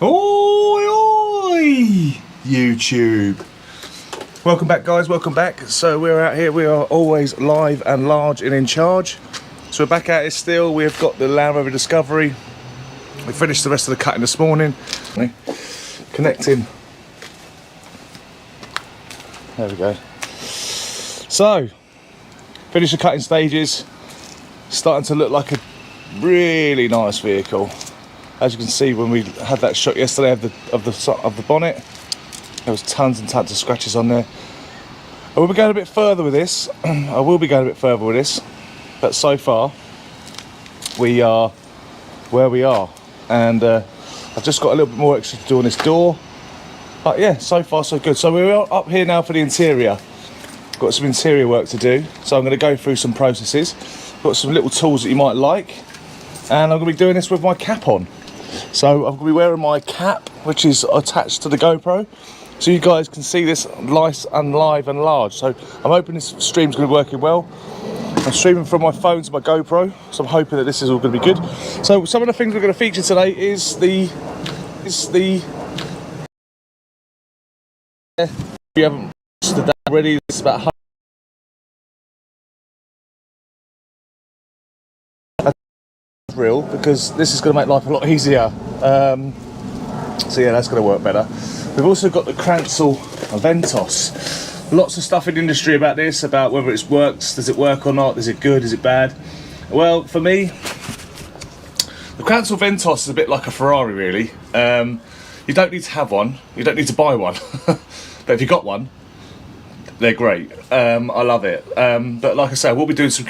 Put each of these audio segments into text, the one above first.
Oi, oi, YouTube. Welcome back, guys, welcome back. So we're out here, we are always live and large and in charge. So we're back at it still. We've got the Land Rover Discovery. We finished the rest of the cutting this morning. Connecting. There we go. So, finished the cutting stages. Starting to look like a really nice vehicle. As you can see, when we had that shot yesterday of the bonnet, there was tons and tons of scratches on there. I will be going a bit further with this. But so far we are where we are, and I've just got a little bit more extra to do on this door. But yeah, so far so good. So we're up here now for the interior. Got some interior work to do, so I'm going to go through some processes. Got some little tools that you might like, and I'm going to be doing this with my cap on. So I'm going to be wearing my cap, which is attached to the GoPro, so you guys can see this nice and live and large. So I'm hoping this stream's going to be working well. I'm streaming from my phone to my GoPro, so I'm hoping that this is all going to be good. So some of the things we're going to feature today is the if you haven't watched that already, it's about real, because this is going to make life a lot easier. So yeah, that's going to work better. We've also got the Kranzle Ventos. Lots of stuff in the industry about this, about whether it works, does it work or not, is it good, is it bad? Well, for me, the Kranzle Ventos is a bit like a Ferrari, really. You don't need to have one, you don't need to buy one, but if you got one, they're great. I love it. But like I say, we'll be doing some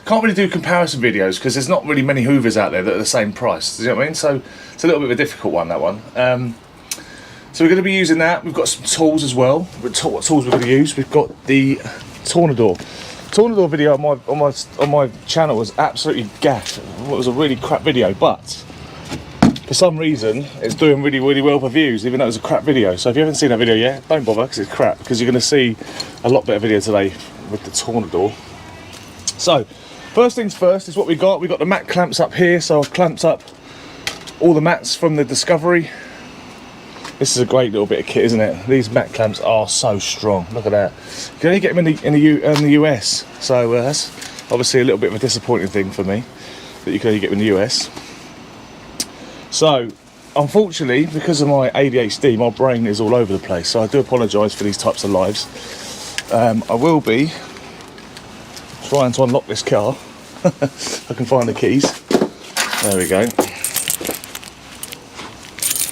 can't really do comparison videos because there's not really many Hoovers out there that are the same price. Do you know what I mean? So it's a little bit of a difficult one, that one. So we're going to be using that. We've got some tools as well. What tools we're going to use? We've got the Tornador. Tornador video on my channel was absolutely gaff. It was a really crap video, but for some reason it's doing really well for views, even though it was a crap video. So if you haven't seen that video yet, don't bother, because it's crap. Because you're going to see a lot better video today with the Tornador. So first things first is what we got. We got the mat clamps up here, so I've clamped up all the mats from the Discovery. This is a great little bit of kit, isn't it? These mat clamps are so strong. Look at that. You can only get them in the US, so that's obviously a little bit of a disappointing thing for me, that you can only get them in the US. So unfortunately, because of my ADHD, my brain is all over the place, so I do apologise for these types of lives. I will be trying to unlock this car. I can find the keys. There we go.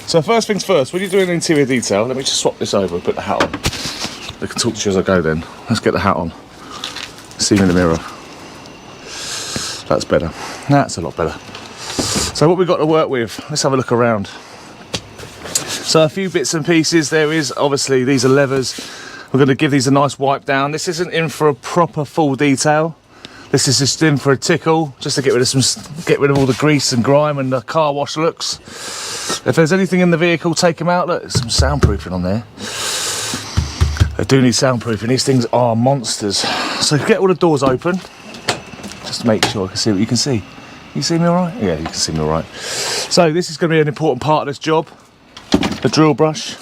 So first things first, when you're doing interior detail, let me just swap this over and put the hat on. I can talk to you as I go then. Let's get the hat on. See me in the mirror. That's better. That's a lot better. So what we've got to work with, let's have a look around. So a few bits and pieces. There is, obviously, these are levers. We're going to give these a nice wipe down. This isn't in for a proper full detail. This is just in for a tickle, just to get rid of all the grease and grime and the car wash looks. If there's anything in the vehicle, take them out. Look, there's some soundproofing on there. They do need soundproofing. These things are monsters. So get all the doors open, just to make sure I can see what you can see. You see me all right? Yeah, you can see me all right. So this is going to be an important part of this job. The drill brush.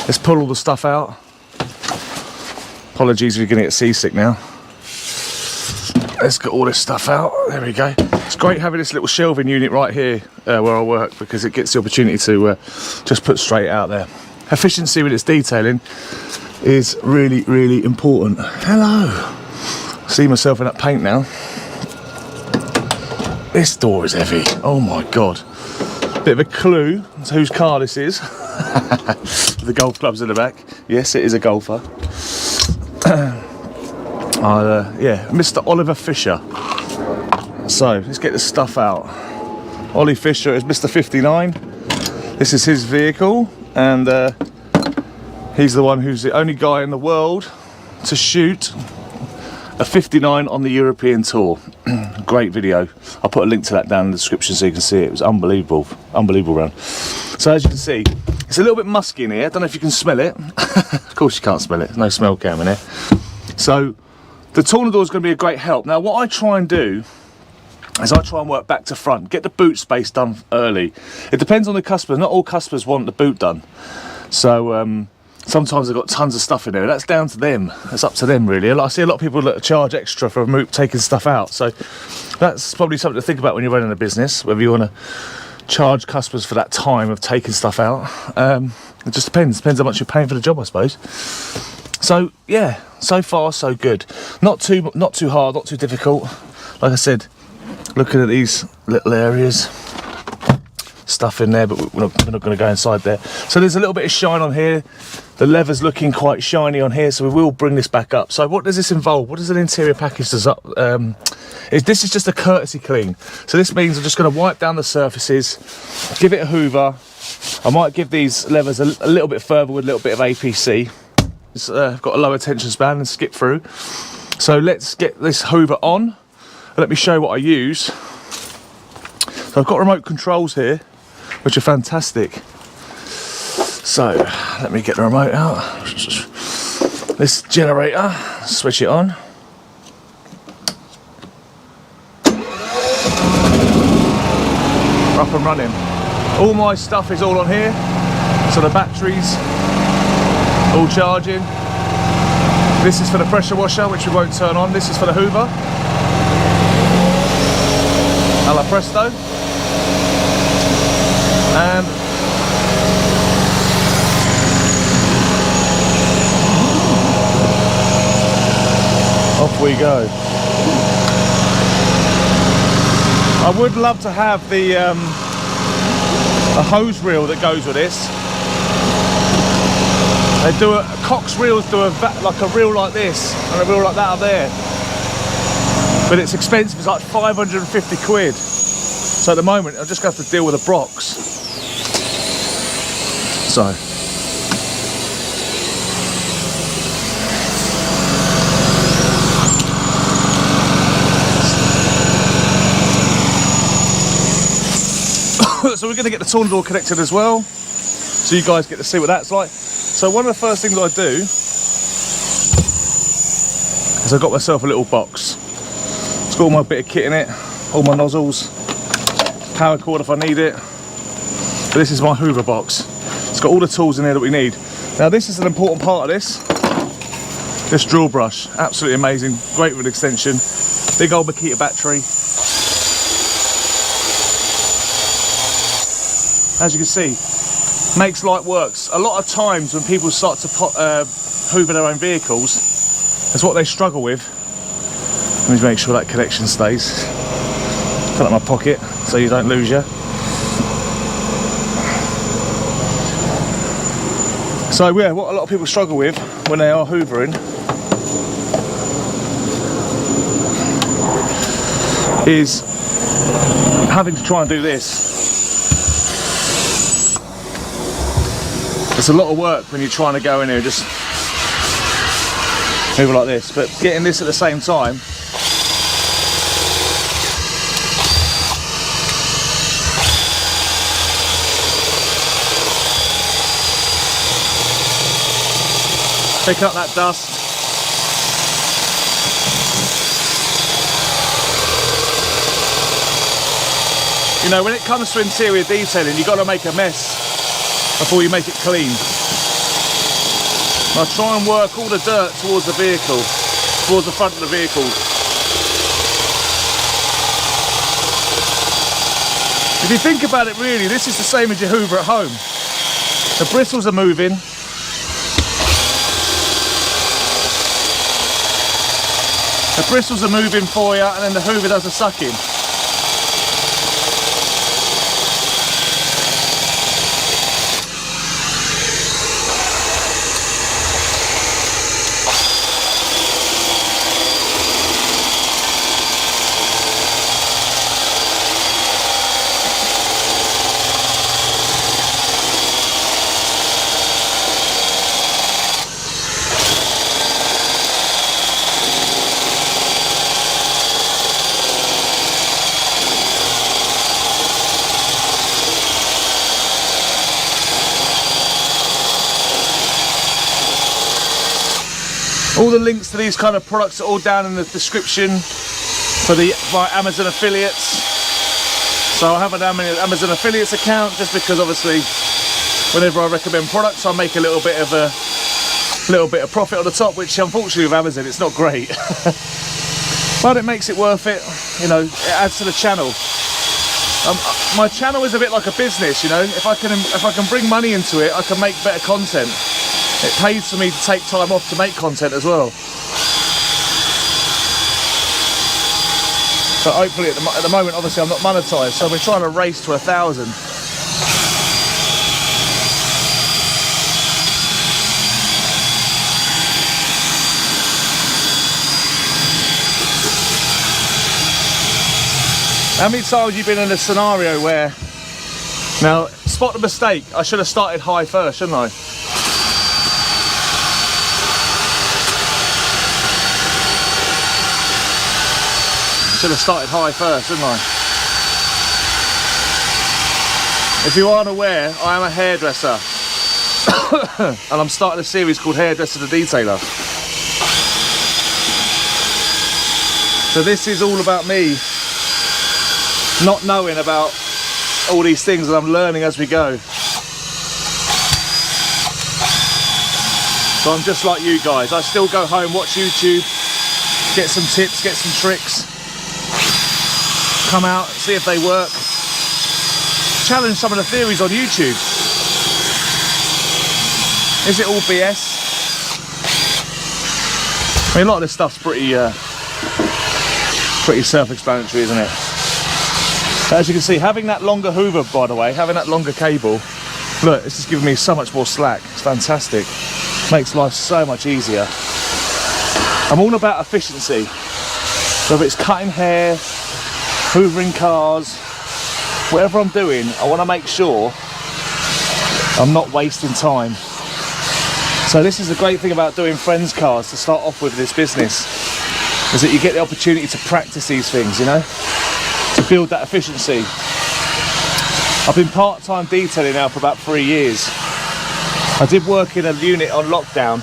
Let's pull all the stuff out. Apologies if you're going to get seasick now. Let's get all this stuff out. There we go. It's great having this little shelving unit right here where I work, because it gets the opportunity to just put straight out there. Efficiency with its detailing is really important. Hello. See myself in that paint now. This door is heavy. Oh my god. Bit of a clue to whose car this is. The golf clubs in the back. Yes, it is a golfer. Yeah, Mr. Oliver Fisher. So let's get this stuff out. Ollie Fisher is Mr. 59. This is his vehicle, and he's the one who's the only guy in the world to shoot a 59 on the European tour. Great video. I'll put a link to that down in the description so you can see it. It was unbelievable round. So as you can see, it's a little bit musky in here. I don't know if you can smell it. Of course you can't smell it. There's no smell cam in here. So the Tornador is going to be a great help. Now what I try and do is I try and work back to front, get the boot space done early. It depends on the customers. Not all customers want the boot done, so sometimes they've got tons of stuff in there. That's down to them. That's up to them, really. I see a lot of people that charge extra for taking stuff out, so that's probably something to think about when you're running a business, whether you want to charge customers for that time of taking stuff out. It just depends how much you're paying for the job, I suppose. So yeah, so far so good. Not too hard, not too difficult. Like I said, looking at these little areas, stuff in there, but we're not going to go inside there. So there's a little bit of shine on here. The leather's looking quite shiny on here, so we will bring this back up. So what does this involve? What does an interior package does up? This is just a courtesy clean. So this means I'm just going to wipe down the surfaces, give it a hoover. I might give these levers a little bit further with a little bit of APC. It's got a lower tension span and skip through. So let's get this hoover on. Let me show you what I use. So I've got remote controls here, which are fantastic. So let me get the remote out. This generator, switch it on. We're up and running. All my stuff is all on here. So the batteries, all charging. This is for the pressure washer, which we won't turn on. This is for the hoover. Alla presto. And off we go. I would love to have the a hose reel that goes with this. They do Cox reels do like a reel like this and a reel like that up there, but it's expensive. It's like 550 quid. So at the moment I'm just going to have to deal with a Brox. So so we're going to get the Tornador connected as well, so you guys get to see what that's like. So one of the first things I do is I've got myself a little box. It's got all my bit of kit in it, all my nozzles, power cord if I need it. But this is my hoover box. It's got all the tools in there that we need. Now this is an important part of this drill brush. Absolutely amazing, great with extension, big old Makita battery. As you can see, makes light works. A lot of times when people start to hoover their own vehicles, that's what they struggle with. Let me make sure that connection stays. Put it in my pocket so you don't lose you. So yeah, what a lot of people struggle with when they are hoovering is having to try and do this. It's a lot of work when you're trying to go in here and just move it like this, but getting this at the same time pick up that dust. You know, when it comes to interior detailing, you've got to make a mess before you make it clean. I try and work all the dirt towards the vehicle, towards the front of the vehicle. If you think about it, really, this is the same as your hoover at home. The bristles are moving. The bristles are moving for you, and then the hoover does the sucking. All the links to these kind of products are all down in the description. for my Amazon affiliates. So I have an Amazon affiliates account just because obviously whenever I recommend products I make a little bit of profit on the top, which unfortunately with Amazon it's not great. But it makes it worth it, you know, it adds to the channel. My channel is a bit like a business, you know. If I can bring money into it, I can make better content. It pays for me to take time off to make content as well. So hopefully at the moment, obviously I'm not monetized, so we're trying to race to 1,000. How many times have you been in a scenario where, now spot the mistake, I should have started high first, shouldn't I? Should have started high first, shouldn't I? If you aren't aware, I am a hairdresser. And I'm starting a series called Hairdresser the Detailer. So this is all about me not knowing about all these things that I'm learning as we go. So I'm just like you guys. I still go home, watch YouTube, get some tips, get some tricks, come out, see if they work, challenge some of the theories on YouTube. Is it all BS? I mean, a lot of this stuff's pretty self-explanatory, isn't it? As you can see, having that longer Hoover, by the way, having that longer cable, look, this is giving me so much more slack. It's fantastic. Makes life so much easier. I'm all about efficiency. Whether it's cutting hair, hoovering cars, whatever I'm doing, I want to make sure I'm not wasting time. So this is the great thing about doing friends' cars to start off with this business, is that you get the opportunity to practice these things, you know? To build that efficiency. I've been part-time detailing now for about 3 years. I did work in a unit on lockdown,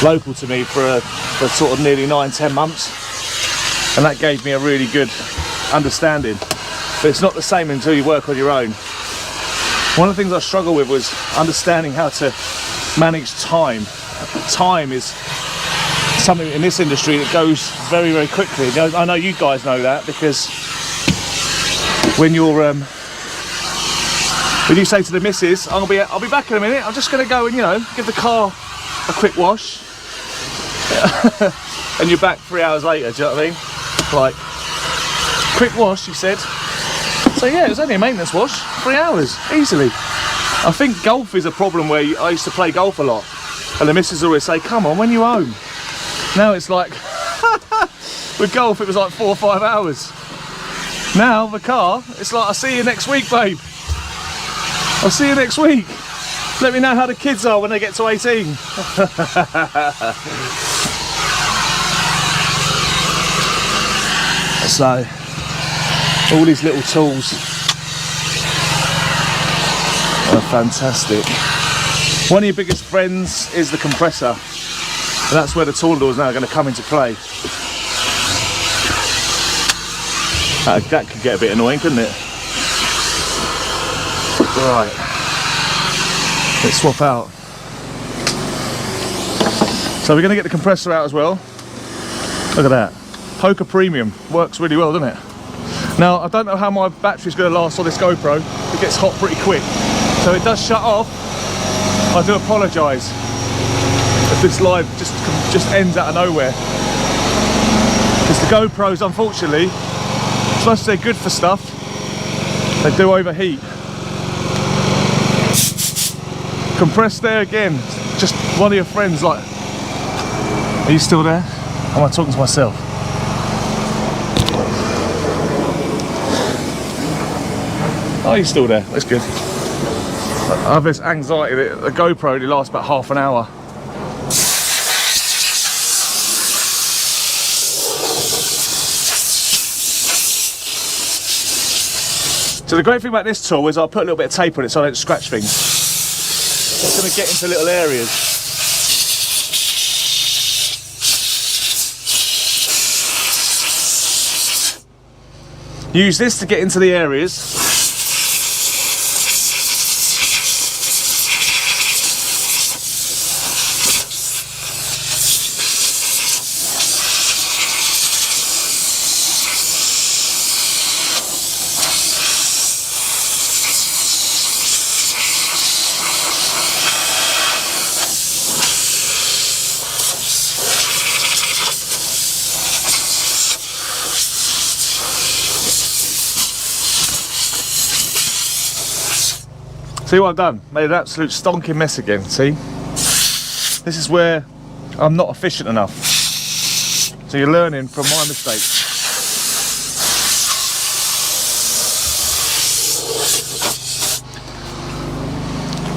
local to me, for sort of nearly 9-10 months, and that gave me a really good understanding. But it's not the same until you work on your own. One of the things I struggled with was understanding how to manage time. Time is something in this industry that goes very, very quickly. I know you guys know that, because when you're when you say to the missus, I'll be back in a minute, I'm just going to go and, you know, give the car a quick wash, and you're back 3 hours later, do you know what I mean? Like, quick wash, you said. So yeah, it was only a maintenance wash, 3 hours, easily. I think golf is a problem where I used to play golf a lot, and the missus always say, come on, when you home? Now it's like, with golf it was like 4 or 5 hours. Now the car, it's like, I'll see you next week, babe. I'll see you next week. Let me know how the kids are when they get to 18. So, all these little tools are fantastic. One of your biggest friends is the compressor. And that's where the Tornador is now going to come into play. That could get a bit annoying, couldn't it? Right. Let's swap out. So we're going to get the compressor out as well. Look at that. Poker Premium. Works really well, doesn't it? Now, I don't know how my battery's going to last on this GoPro. It gets hot pretty quick. So it does shut off. I do apologise if this live just ends out of nowhere. Because the GoPros, unfortunately, as much as they're good for stuff, they do overheat. Compressed there again. Just one of your friends, like, are you still there? Am I talking to myself? Oh, you're still there. That's good. I have this anxiety that the GoPro only lasts about half an hour. So the great thing about this tool is I'll put a little bit of tape on it so I don't scratch things. It's going to get into little areas. Use this to get into the areas. See what I've done? Made an absolute stonking mess again, see? This is where I'm not efficient enough. So you're learning from my mistakes.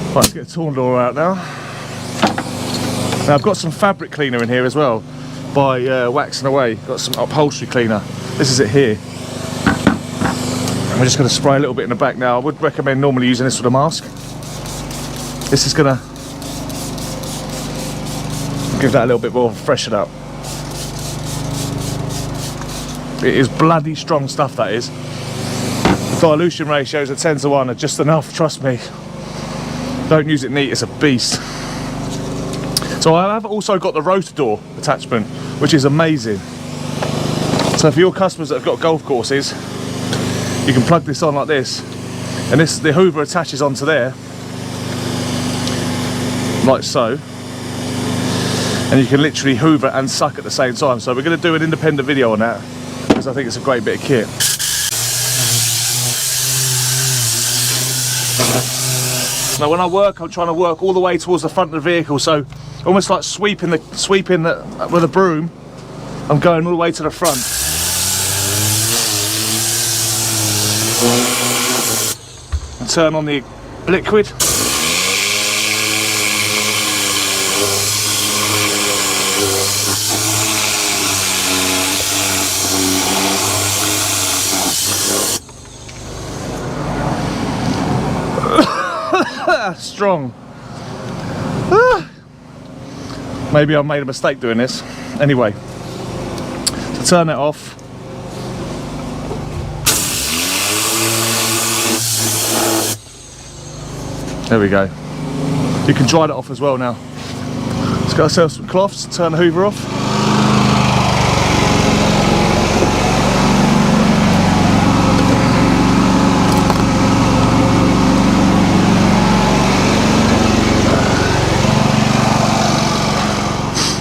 Right, let's get the Tornador out now. Now I've got some fabric cleaner in here as well by waxing away. Got some upholstery cleaner. This is it here. I'm just going to spray a little bit in the back now. I would recommend normally using this with a mask. This is going to give that a little bit more freshen up. It is bloody strong stuff, that is. The dilution ratios at 10:1 are just enough, trust me. Don't use it neat, it's a beast. So I have also got the Tornador attachment, which is amazing. So for your customers that have got golf courses, you can plug this on like this, and the Hoover attaches onto there, like so, and you can literally hoover and suck at the same time. So we're going to do an independent video on that, because I think it's a great bit of kit. Now when I work, I'm trying to work all the way towards the front of the vehicle, so almost like sweeping with a broom, I'm going all the way to the front. And turn on the liquid. Strong. Maybe I made a mistake doing this. Anyway, to turn it off, there we go. You can dry that off as well now. Let's get ourselves some cloths, turn the Hoover off.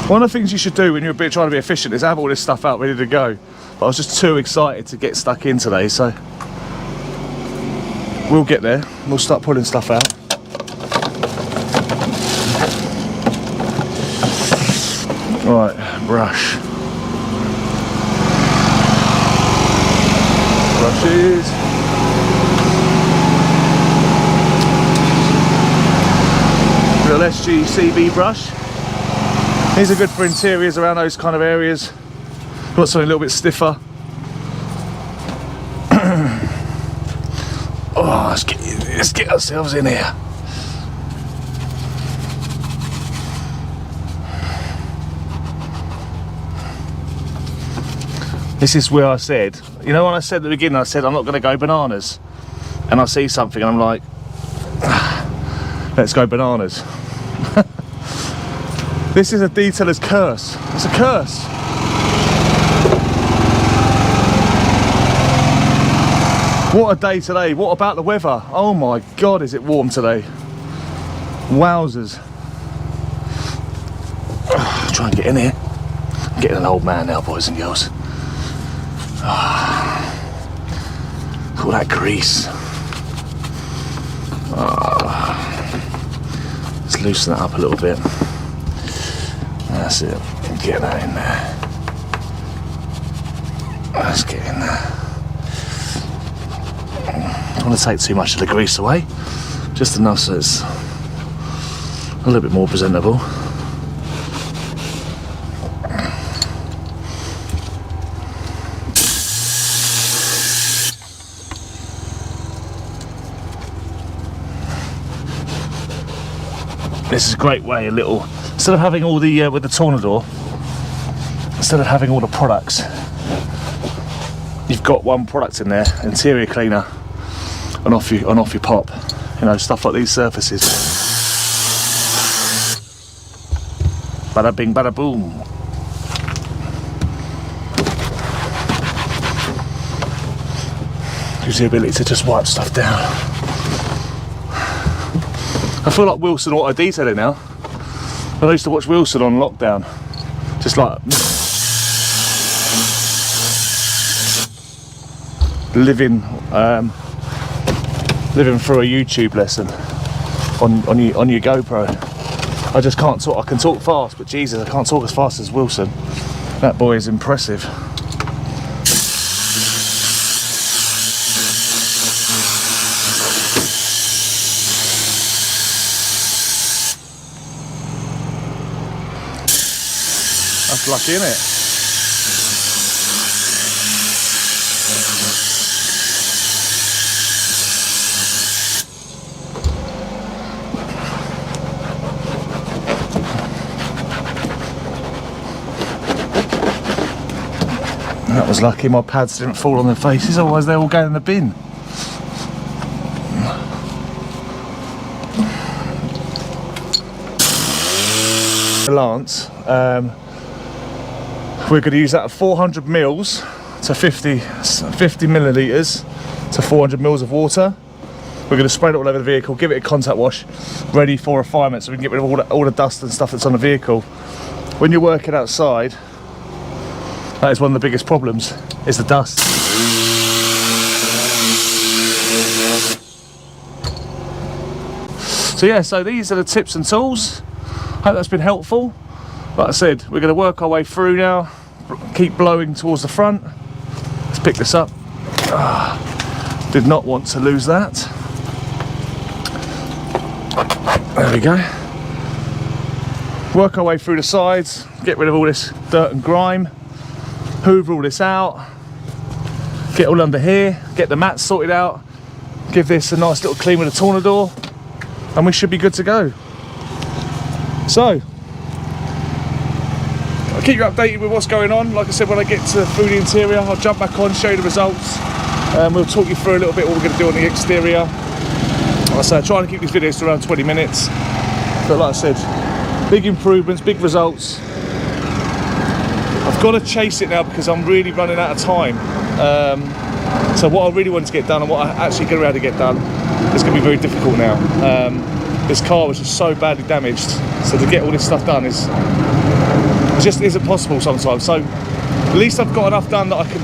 One of the things you should do when you're trying to be efficient is have all this stuff out ready to go. But I was just too excited to get stuck in today, so we'll get there. We'll start pulling stuff out. Right, brush. Brushes. Little SGCB brush. These are good for interiors around those kind of areas. Got something a little bit stiffer. Oh, let's get ourselves in here. This is where I said, you know when I said at the beginning, I said I'm not going to go bananas. And I see something and I'm like, let's go bananas. This is a detailer's curse. It's a curse. What a day today. What about the weather? Oh my God, is it warm today? Wowzers. Try and get in here. I'm getting an old man now, boys and girls. All that grease. Let's loosen that up a little bit. That's it. Get that in there. Let's get in there. I don't want to take too much of the grease away. Just enough so it's a little bit more presentable. This is a great way, instead of having all the, with the Tornador, instead of having all the products you've got one product in there, interior cleaner, and off you pop. You know, stuff like these surfaces. Bada bing, bada boom. Gives you the ability to just wipe stuff down. I feel like Wilson auto detailing now. I used to watch Wilson on lockdown, just like living through a YouTube lesson on your GoPro. I just can't talk. I can talk fast, but Jesus, I can't talk as fast as Wilson. That boy is impressive. That's lucky, isn't it? That was lucky my pads didn't fall on their faces, otherwise they all go in the bin. Lance, we're going to use that at 400 mils to 50 millilitres to 400 mils of water. We're going to spread it all over the vehicle, give it a contact wash, ready for refinement, so we can get rid of all the dust and stuff that's on the vehicle. When you're working outside, that is one of the biggest problems, is the dust. So yeah, so these are the tips and tools. Hope that's been helpful. Like I said, we're going to work our way through now, keep blowing towards the front. Let's pick this up. Did not want to lose that. There we go. Work our way through the sides, get rid of all this dirt and grime, hoover all this out, get all under here, get the mats sorted out, give this a nice little clean with a Tornador, and we should be good to go. So, I'll keep you updated with what's going on. Like I said, when I get through the interior, I'll jump back on, show you the results. We'll talk you through a little bit what we're going to do on the exterior. Like I said, trying to keep these videos to around 20 minutes. But like I said, big improvements, big results. I've got to chase it now because I'm really running out of time. So what I really wanted to get done and what I actually going to be able to get done is going to be very difficult now. This car was just so badly damaged, so to get all this stuff done just isn't possible sometimes. So at least I've got enough done that I can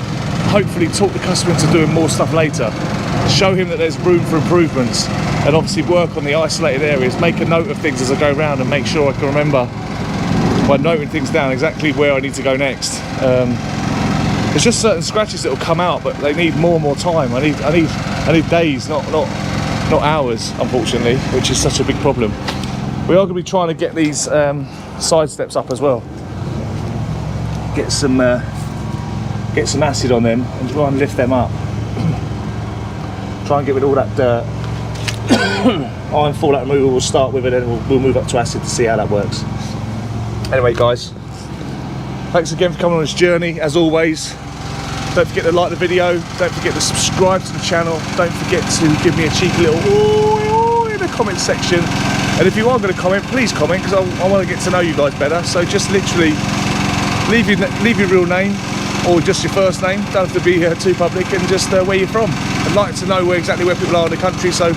hopefully talk the customer into doing more stuff later, show him that there's room for improvements, and obviously work on the isolated areas, make a note of things as I go around and make sure I can remember by noting things down exactly where I need to go next. There's just certain scratches that will come out, but they need more and more time. I need days, not hours, unfortunately, which is such a big problem. We are going to be trying to get these side steps up as well. Get some acid on them and try and lift them up. Try and get rid of all that dirt. Iron fallout removal we'll start with, and then we'll move up to acid to see how that works. Anyway, guys, thanks again for coming on this journey. As always, don't forget to like the video, don't forget to subscribe to the channel, don't forget to give me a cheeky little ooh in the comment section, and if you are going to comment, please comment, because I want to get to know you guys better. So just literally leave your real name or just your first name, don't have to be too public, and just where you're from. I'd like to know exactly where people are in the country, so